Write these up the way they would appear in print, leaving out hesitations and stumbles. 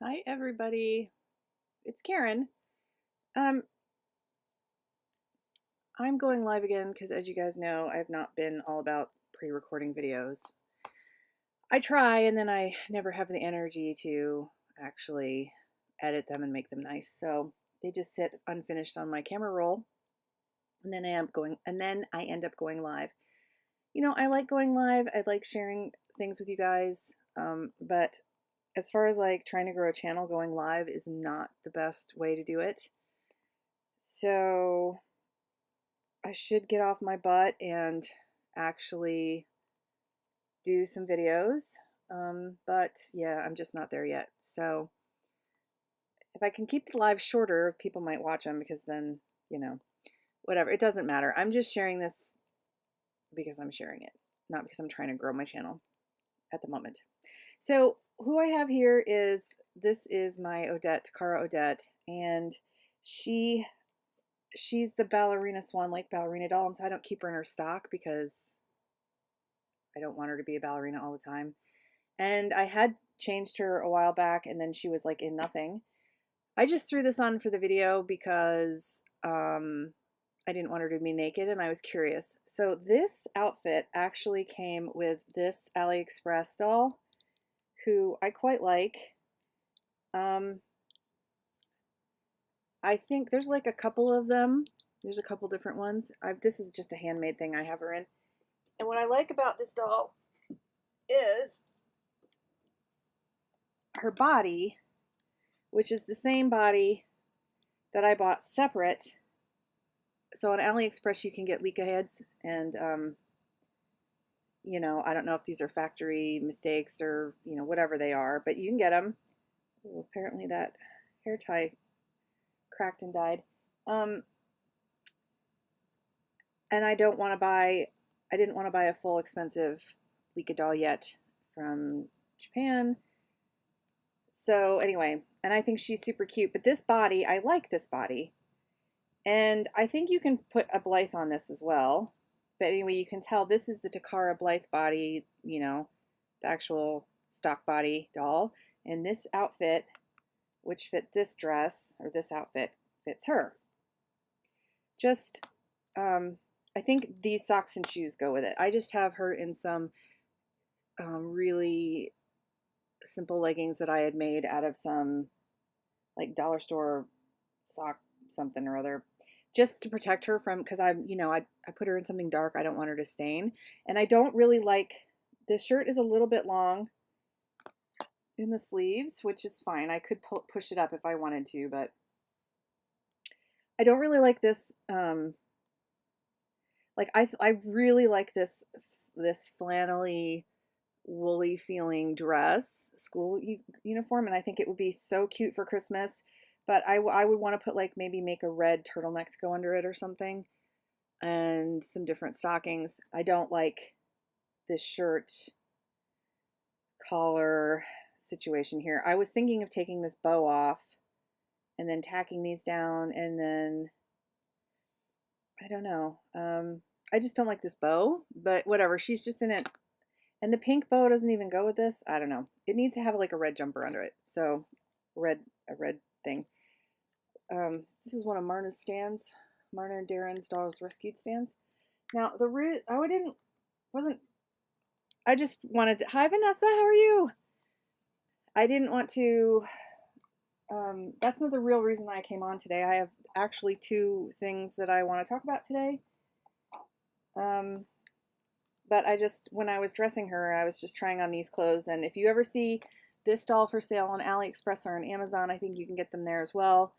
Hi everybody, it's Karen. Um, I'm going live again because as you guys know, I've not been all about pre-recording videos. I try and then I never have the energy to actually edit them and make them nice. So they just sit unfinished on my camera roll and then I end up going live. You know, I like going live. I like sharing things with you guys. But as far as like trying to grow a channel, going live is not the best way to do it. So I should get off my butt and actually do some videos. But yeah, I'm just not there yet. So if I can keep the live shorter, people might watch them because then, you know, whatever. It doesn't matter. I'm just sharing this because I'm sharing it, not because I'm trying to grow my channel at the moment. So who I have here this is my Odette, Cara Odette, and she's the ballerina Swan Lake ballerina doll, and so I don't keep her in her stock because I don't want her to be a ballerina all the time. And I had changed her a while back and then she was like in nothing. I just threw this on for the video because I didn't want her to be naked and I was curious. So this outfit actually came with this AliExpress doll who I quite like. I think there's like a couple of them. There's a couple different ones. This is just a handmade thing I have her in. And what I like about this doll is her body, which is the same body that I bought separate. So on AliExpress you can get Leica heads, and you know, I don't know if these are factory mistakes or you know whatever they are, but you can get them. Ooh, apparently that hair tie cracked and died. And I don't want to buy. I didn't want to buy a full expensive Leica doll yet from Japan. So anyway, and I think she's super cute. But this body, I like this body. And I think you can put a Blythe on this as well. But anyway, you can tell this is the Takara Blythe body, you know, the actual stock body doll. And this outfit, which fit this dress, or this outfit, fits her. Just, I think these socks and shoes go with it. I just have her in some really simple leggings that I had made out of some like dollar store sock something or other, just to protect her from, because I put her in something dark. I don't want her to stain. And I don't really like, this shirt is a little bit long in the sleeves, which is fine. I could push it up if I wanted to, but I don't really like this. Like I really like this flannelly, woolly feeling dress, school uniform, and I think it would be so cute for Christmas. But I would want to put like maybe make a red turtleneck to go under it or something, and some different stockings. I don't like this shirt collar situation here. I was thinking of taking this bow off and then tacking these down, and then I don't know. I just don't like this bow, but whatever. She's just in it. And the pink bow doesn't even go with this. I don't know. It needs to have like a red jumper under it. So a red thing. This is one of Marna's stands. Marna and Darren's Dolls Rescued stands. Now I just wanted to, hi Vanessa, how are you? I didn't want to, that's not the real reason I came on today. I have actually two things that I want to talk about today. But when I was dressing her, I was just trying on these clothes. And if you ever see this doll for sale on AliExpress or on Amazon, I think you can get them there as well.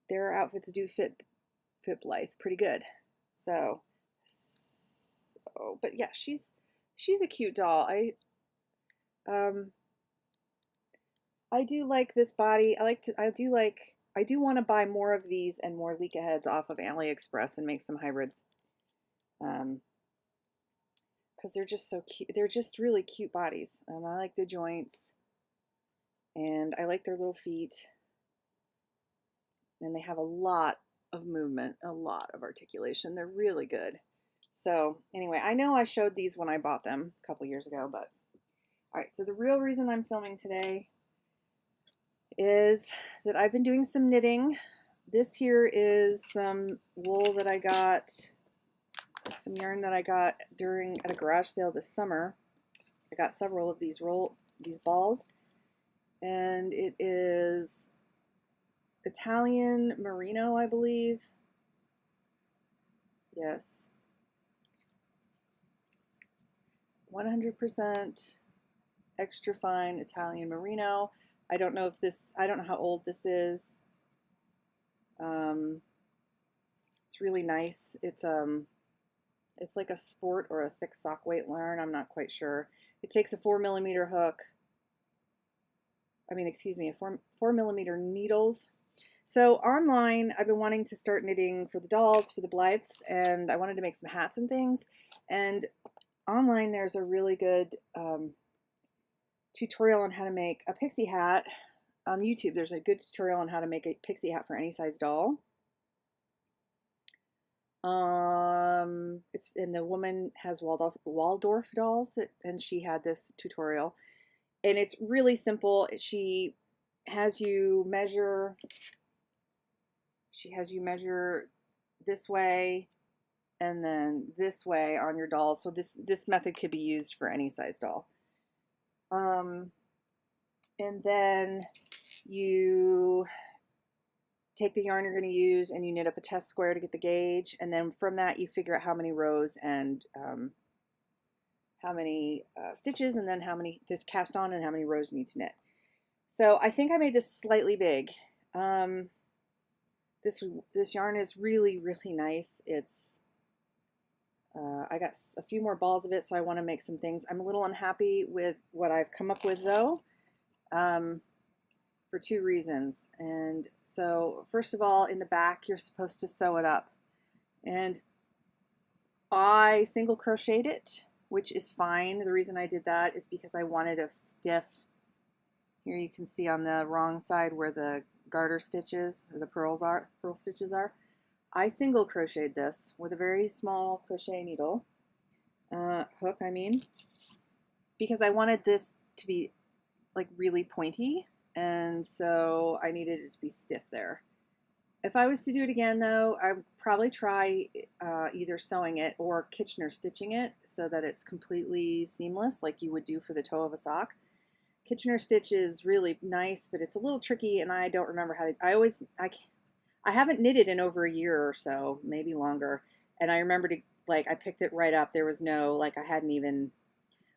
Their outfits do fit Blythe pretty good. So, but yeah, she's a cute doll. I do like this body. I do want to buy more of these and more Leica heads off of AliExpress and make some hybrids. Because they're just so cute. They're just really cute bodies. I like the joints, and I like their little feet. And they have a lot of movement, a lot of articulation. They're really good. So anyway, I know I showed these when I bought them a couple years ago, but all right. So the real reason I'm filming today is that I've been doing some knitting. This here is some wool that I got, some yarn that I got at a garage sale this summer. I got several of these balls, and it is Italian merino, I believe. Yes. 100% extra fine Italian merino. I don't know how old this is. It's really nice. It's like a sport or a thick sock weight yarn. I'm not quite sure. It takes a 4mm hook. Excuse me, 4mm needles. So online, I've been wanting to start knitting for the dolls, for the Blythes, and I wanted to make some hats and things. And online, there's a really good tutorial on how to make a pixie hat. On YouTube, there's a good tutorial on how to make a pixie hat for any size doll. And the woman has Waldorf dolls, and she had this tutorial, and it's really simple. She has you measure this way and then this way on your doll. So this method could be used for any size doll. And then you take the yarn you're going to use and you knit up a test square to get the gauge, and then from that you figure out how many rows and how many stitches, and then how many this cast on and how many rows you need to knit. So I think I made this slightly big. This yarn is really, really nice. It's I got a few more balls of it, so I want to make some things. I'm a little unhappy with what I've come up with though, for two reasons. And so first of all, in the back you're supposed to sew it up, and I single crocheted it, which is fine. The reason I did that is because I wanted a stiff, here you can see on the wrong side where the garter stitches, or the pearl stitches are. I single crocheted this with a very small crochet needle, hook I mean, because I wanted this to be like really pointy, and so I needed it to be stiff there. If I was to do it again though, I would probably try either sewing it or Kitchener stitching it so that it's completely seamless like you would do for the toe of a sock. Kitchener stitch is really nice, but it's a little tricky, and I don't remember how to, I haven't knitted in over a year or so, maybe longer, and I remember I picked it right up. There was no, I hadn't even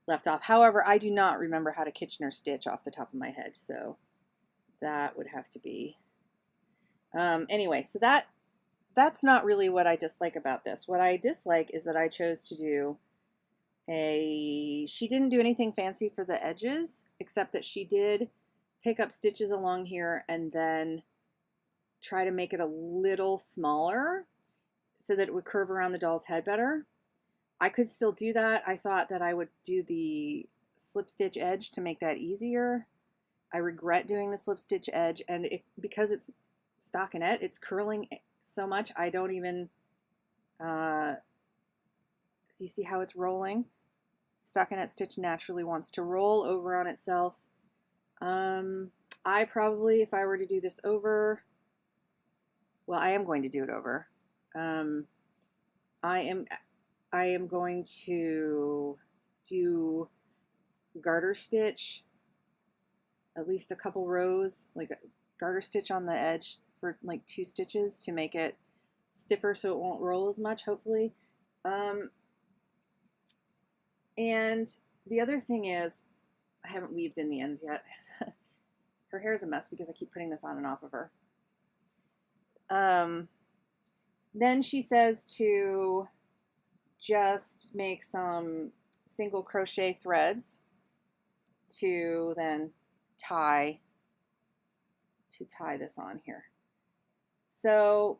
left off. However, I do not remember how to Kitchener stitch off the top of my head, so that would have to be, anyway, so that's not really what I dislike about this. What I dislike is that I chose to do she didn't do anything fancy for the edges, except that she did pick up stitches along here and then try to make it a little smaller so that it would curve around the doll's head better. I could still do that. I thought that I would do the slip stitch edge to make that easier. I regret doing the slip stitch edge, and because it's stockinette, it's curling so much I don't even, so you see how it's rolling? Stockinette stitch naturally wants to roll over on itself. I probably, if I were to do this over, well, I am going to do it over. I am going to do garter stitch at least a couple rows, like a garter stitch on the edge for like 2 stitches to make it stiffer so it won't roll as much, hopefully. And the other thing is, I haven't weaved in the ends yet. Her hair is a mess because I keep putting this on and off of her. Then she says to just make some single crochet threads to then tie this on here. So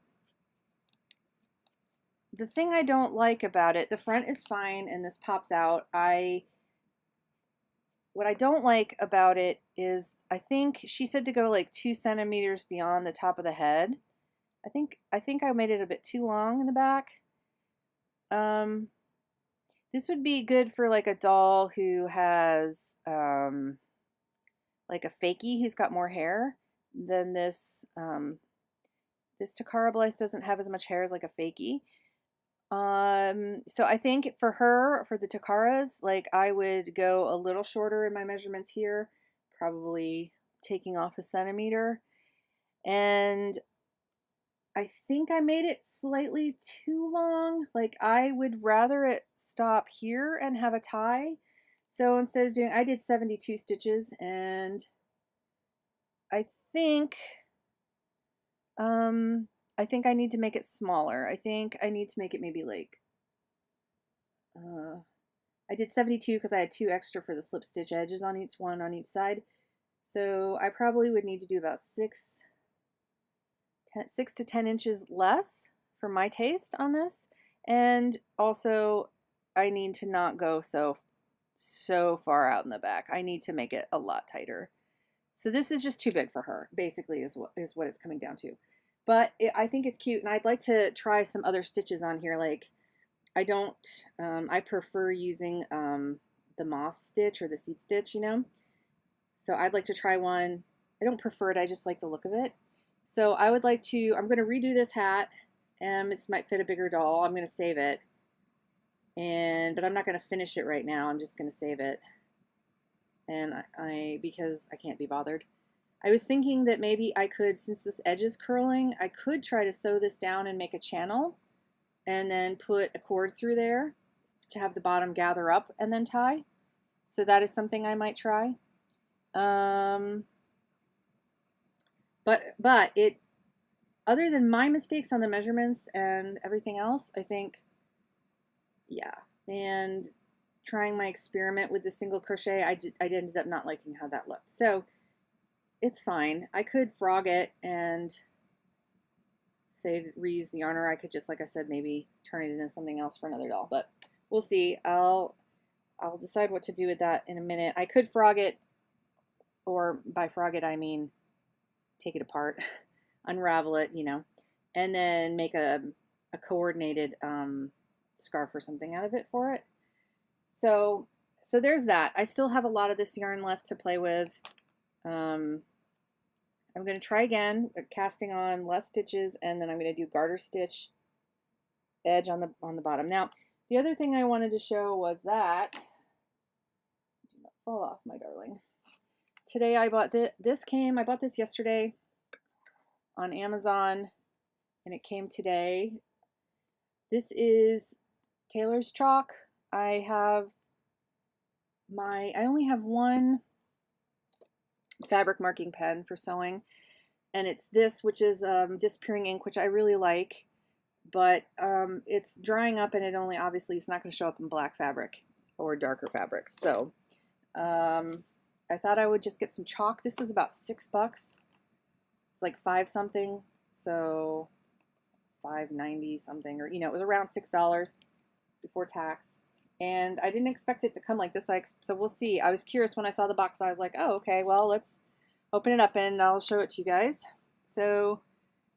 the thing I don't like about it, the front is fine and this pops out. What I don't like about it is, I think she said to go like 2 centimeters beyond the top of the head. I think I made it a bit too long in the back. This would be good for like a doll who has like a fakie who's got more hair. than this. This Takara Blythe doesn't have as much hair as like a fakie. So I think for her, for the Takaras, like I would go a little shorter in my measurements here, probably taking off a centimeter. And I think I made it slightly too long. Like I would rather it stop here and have a tie. So instead of doing, I did 72 stitches, and I think, I think I need to make it smaller. I think I need to make it maybe like, I did 72 because I had 2 extra for the slip stitch edges on each one on each side. So I probably would need to do about 6 to 10 inches less for my taste on this. And also I need to not go so far out in the back. I need to make it a lot tighter. So this is just too big for her, basically, is what it's coming down to. But I think it's cute, and I'd like to try some other stitches on here. Like, I prefer using the moss stitch or the seed stitch, you know? So I'd like to try one. I don't prefer it, I just like the look of it. So I would like to, I'm going to redo this hat, and it might fit a bigger doll. I'm going to save it. But I'm not going to finish it right now. I'm just going to save it. And because I can't be bothered. I was thinking that maybe I could, since this edge is curling, I could try to sew this down and make a channel and then put a cord through there to have the bottom gather up and then tie. So that is something I might try. But it, other than my mistakes on the measurements and everything else, I think, yeah. And trying my experiment with the single crochet, I ended up not liking how that looked. So it's fine. I could frog it and reuse the yarn, or I could just, like I said, maybe turn it into something else for another doll. But we'll see. I'll decide what to do with that in a minute. I could frog it, or by frog it I mean take it apart, unravel it, you know, and then make a coordinated scarf or something out of it for it. So there's that. I still have a lot of this yarn left to play with. I'm going to try again, casting on less stitches, and then I'm going to do garter stitch edge on the bottom. Now, the other thing I wanted to show was that, do not fall off, my darling. Today I bought I bought this yesterday on Amazon, and it came today. This is Taylor's chalk. I only have one fabric marking pen for sewing, and it's this, which is disappearing ink, which I really like, but it's drying up, and it only, obviously it's not going to show up in black fabric or darker fabrics. So I thought I would just get some chalk. This was about $6. It's like 5 something, so $5.90 something, or you know, it was around $6 before tax. And I didn't expect it to come like this, so we'll see. I was curious when I saw the box. I was like, oh, okay, well, let's open it up and I'll show it to you guys. So,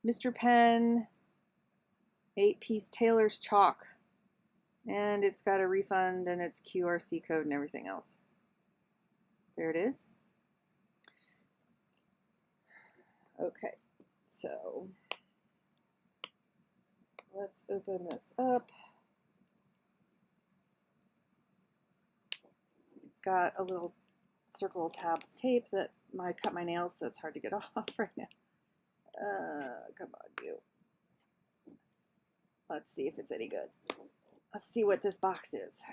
Mr. Pen 8-piece Taylor's chalk, and it's got a refund and its QRC code and everything else. There it is. Okay, so let's open this up. It's got a little circle tab of tape that I cut my nails, so it's hard to get off right now. Come on, you. Let's see if it's any good. Let's see what this box is.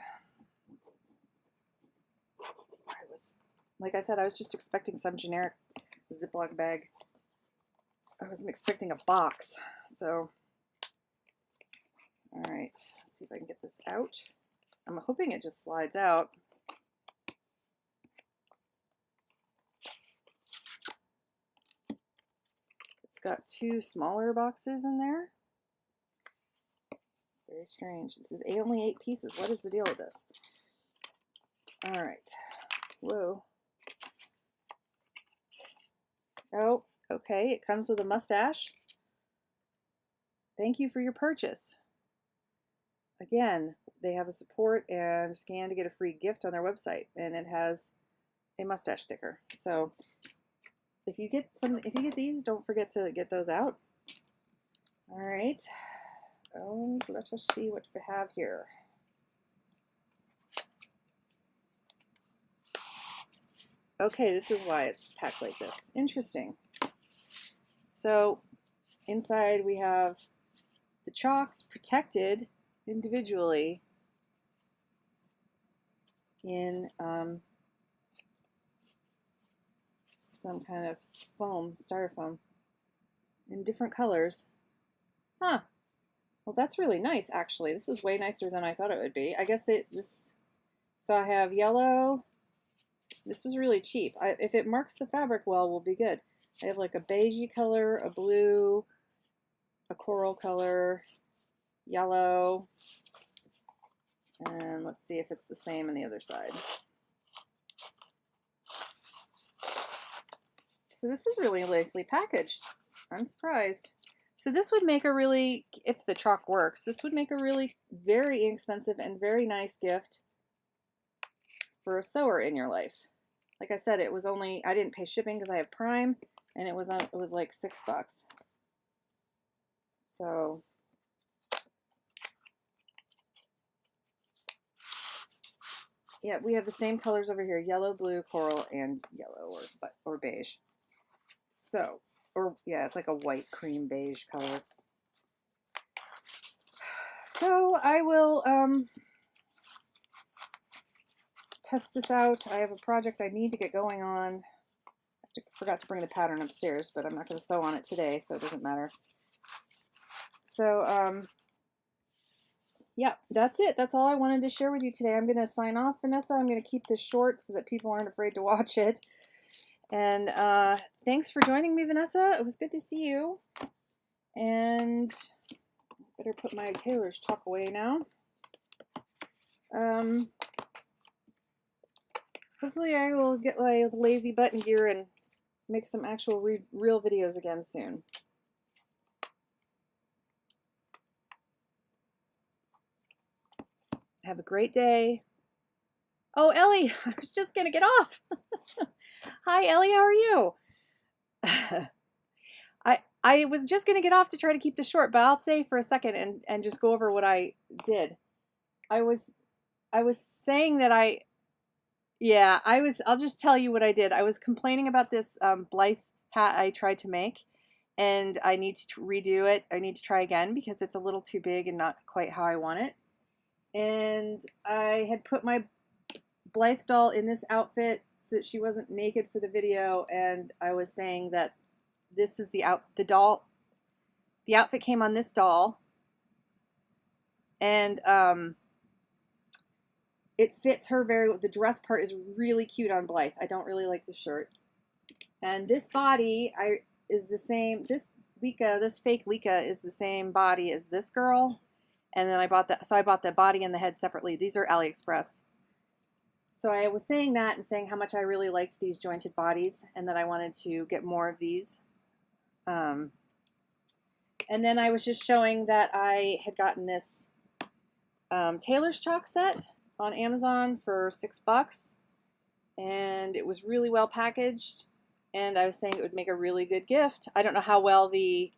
Like I said, I was just expecting some generic Ziploc bag. I wasn't expecting a box. So, all right, let's see if I can get this out. I'm hoping it just slides out. It's got 2 smaller boxes in there. Very strange. This is only 8 pieces. What is the deal with this? All right. Whoa. Oh, okay. It comes with a mustache. Thank you for your purchase. Again, they have a support and scan to get a free gift on their website, and it has a mustache sticker. So if you get these, don't forget to get those out. All right. Let us see what we have here. Okay, this is why it's packed like this. Interesting. So inside we have the chalks protected individually in some kind of foam, styrofoam, in different colors. Huh. Well, that's really nice, actually. This is way nicer than I thought it would be. I guess so I have yellow. This was really cheap. If it marks the fabric well, we'll be good. I have like a beigey color, a blue, a coral color, yellow, and let's see if it's the same on the other side. So this is really nicely packaged. I'm surprised. So this would make a really, if the chalk works, this would make a really very inexpensive and very nice gift for a sewer in your life. Like I said, it was only, I didn't pay shipping because I have Prime, and it was like $6. So yeah, we have the same colors over here: yellow, blue, coral, and yellow or beige. So, or yeah, it's like a white cream beige color. So I will test this out. I have a project I need to get going on. I forgot to bring the pattern upstairs, but I'm not going to sew on it today, so it doesn't matter. So yeah, that's it. That's all I wanted to share with you today. I'm going to sign off, Vanessa. I'm going to keep this short so that people aren't afraid to watch it. And thanks for joining me, Vanessa. It was good to see you. And I better put my tailor's chalk away now. Hopefully I will get my lazy button gear and make some actual real videos again soon. Have a great day. Oh, Ellie, I was just going to get off. Hi, Ellie, how are you? I was just going to get off to try to keep this short, but I'll stay for a second and just go over what I did. I was saying that I'll just tell you what I did. I was complaining about this Blythe hat I tried to make, and I need to redo it. I need to try again because it's a little too big and not quite how I want it. And I had put my Blythe doll in this outfit so that she wasn't naked for the video, and I was saying that this is the outfit came on this doll, and it fits her the dress part is really cute on Blythe. I don't really like the shirt. And this body is the same, this fake Lika is the same body as this girl. And then I bought the body and the head separately. These are AliExpress. So I was saying that and saying how much I really liked these jointed bodies and that I wanted to get more of these. And then I was just showing that I had gotten this tailor's chalk set on Amazon for $6, and it was really well packaged, and I was saying it would make a really good gift. I don't know how well the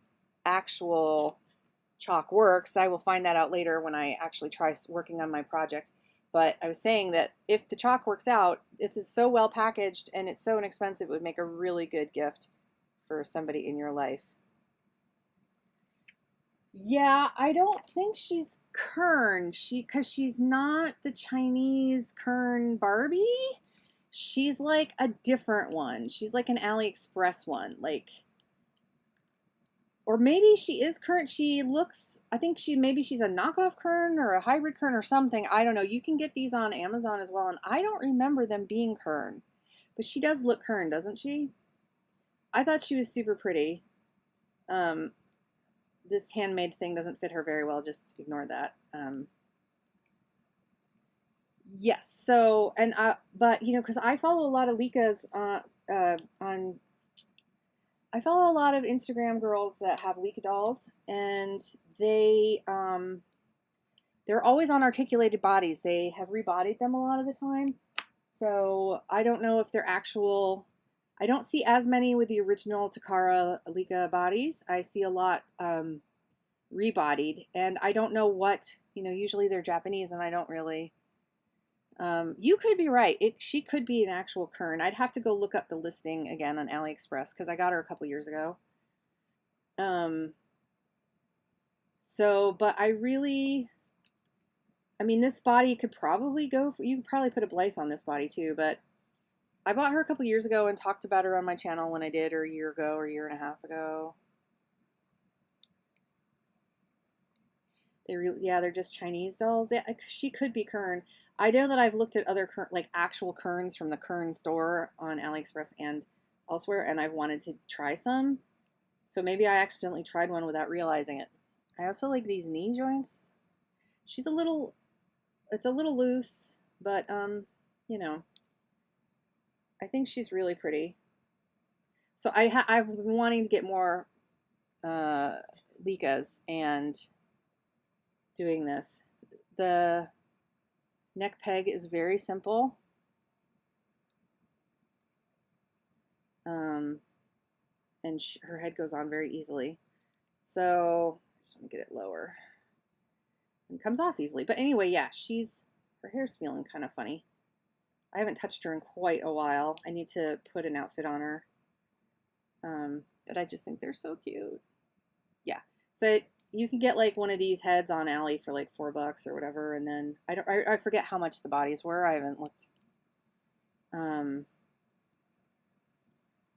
actual chalk works. I will find that out later when I actually try working on my project, but I was saying that if the chalk works out, it's so well packaged and it's so inexpensive, it would make a really good gift for somebody in your life. Yeah, I don't think she's Kern. Because she's not the Chinese Kern Barbie. She's like a different one. She's like an AliExpress one. Like, or maybe she is Kern. She looks, I think maybe she's a knockoff Kern or a hybrid Kern or something. I don't know. You can get these on Amazon as well, and I don't remember them being Kern. But she does look Kern, doesn't she? I thought she was super pretty. This handmade thing doesn't fit her very well. Just ignore that. Yes. So, and but you know, because I follow a lot of Likas I follow a lot of Instagram girls that have Lika dolls, and they're always on articulated bodies. They have rebodied them a lot of the time. So I don't know if they're actual I don't see as many with the original Takara Alika bodies. I see a lot rebodied, and I don't know what, you know, usually they're Japanese, and I don't really. You could be right. She could be an actual kern. I'd have to go look up the listing again on AliExpress because I got her a couple years ago. So, but I mean, this body could probably go for, you could probably put a Blythe on this body too, but I bought her a couple years ago and talked about her on my channel when I did, or a year ago, or a year and a half ago. Yeah, they're just Chinese dolls. Yeah, she could be kern. I know that I've looked at other like actual kerns from the Kern store on AliExpress and elsewhere, and I've wanted to try some. So maybe I accidentally tried one without realizing it. I also like these knee joints. She's a little, it's a little loose, but you know, I think she's really pretty. So I've been wanting to get more Likas and doing this. The neck peg is very simple. And her head goes on very easily. So I just want to get it lower. And comes off easily. But anyway, yeah, her hair's feeling kind of funny. I haven't touched her in quite a while. I need to put an outfit on her. But I just think they're so cute. Yeah. So you can get like one of these heads on Ali for like $4 or whatever, and then I forget how much the bodies were. I haven't looked.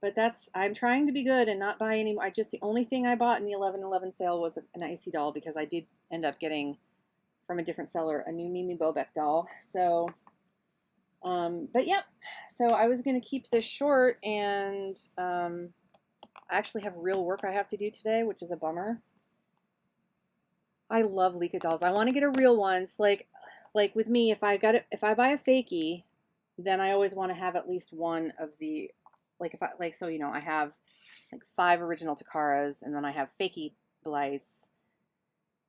But I'm trying to be good and not buy any. The only thing I bought in the 11/11 sale was an icy doll, because I did end up getting from a different seller a new Mimi Bobek doll. So, but yep. So I was going to keep this short, and I actually have real work I have to do today, which is a bummer. I love Leica dolls. I want to get a real one. So like with me, if I buy a fakie, then I always want to have at least one of the, so you know, I have like 5 original Takaras, and then I have fakie Blythes.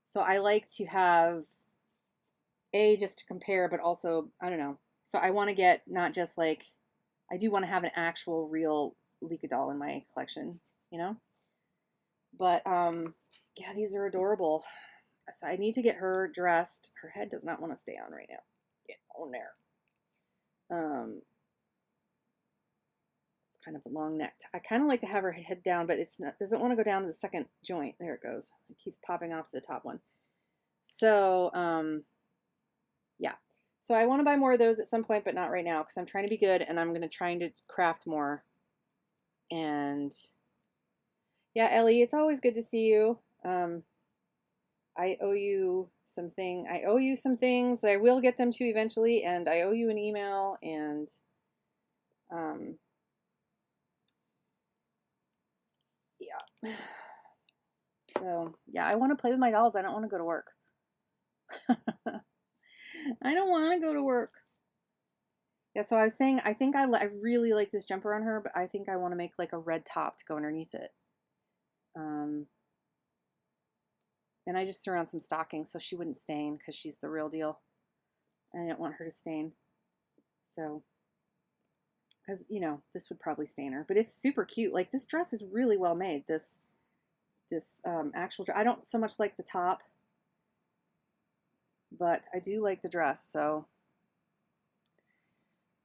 So I like to have just to compare, but also, I don't know. So I want to get not just like, I do want to have an actual real Leica doll in my collection, you know? But yeah, these are adorable. So I need to get her dressed. Her head does not want to stay on right now. Get on there. It's kind of long necked. I kind of like to have her head down, but doesn't want to go down to the second joint. There it goes. It keeps popping off to the top one. So yeah. So I want to buy more of those at some point, but not right now, because I'm trying to be good, and I'm going to try to craft more. And yeah, Ellie, it's always good to see you. I owe you something. I owe you some things. I will get them to you eventually, and I owe you an email, and yeah. So yeah, I want to play with my dolls. I don't want to go to work. I don't want to go to work. Yeah, so I was saying, I think I really like this jumper on her, but I think I want to make like a red top to go underneath it. And I just threw on some stockings so she wouldn't stain, because she's the real deal. I didn't want her to stain. So, because, you know, this would probably stain her. But it's super cute. Like, this dress is really well made. This actual dress. I don't so much like the top, but I do like the dress. So,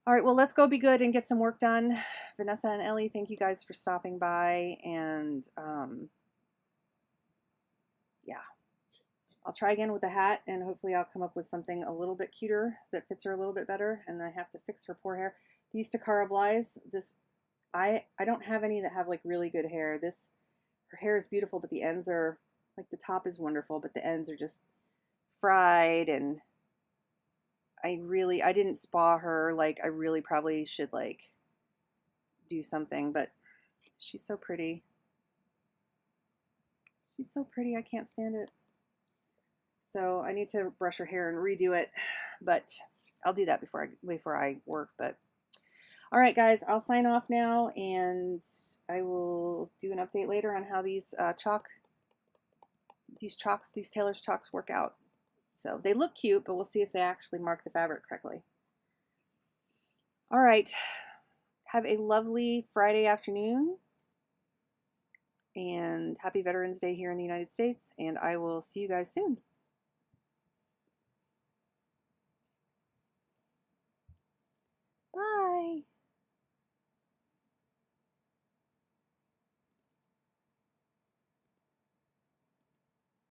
all right, well, let's go be good and get some work done. Vanessa and Ellie, thank you guys for stopping by. And, yeah. I'll try again with the hat, and hopefully I'll come up with something a little bit cuter that fits her a little bit better. And I have to fix her poor hair. These Takara Blythes, I don't have any that have like really good hair. Her hair is beautiful, but the ends are, like, the top is wonderful, but the ends are just fried, and I didn't spa her. Like, I really probably should like do something, but she's so pretty. She's so pretty. I can't stand it. So I need to brush her hair and redo it, but I'll do that before I work. But all right, guys, I'll sign off now, and I will do an update later on how these Taylor's chalks work out. So they look cute, but we'll see if they actually mark the fabric correctly. All right. have a lovely Friday afternoon, and happy Veterans Day here in the United States, and I will see you guys soon.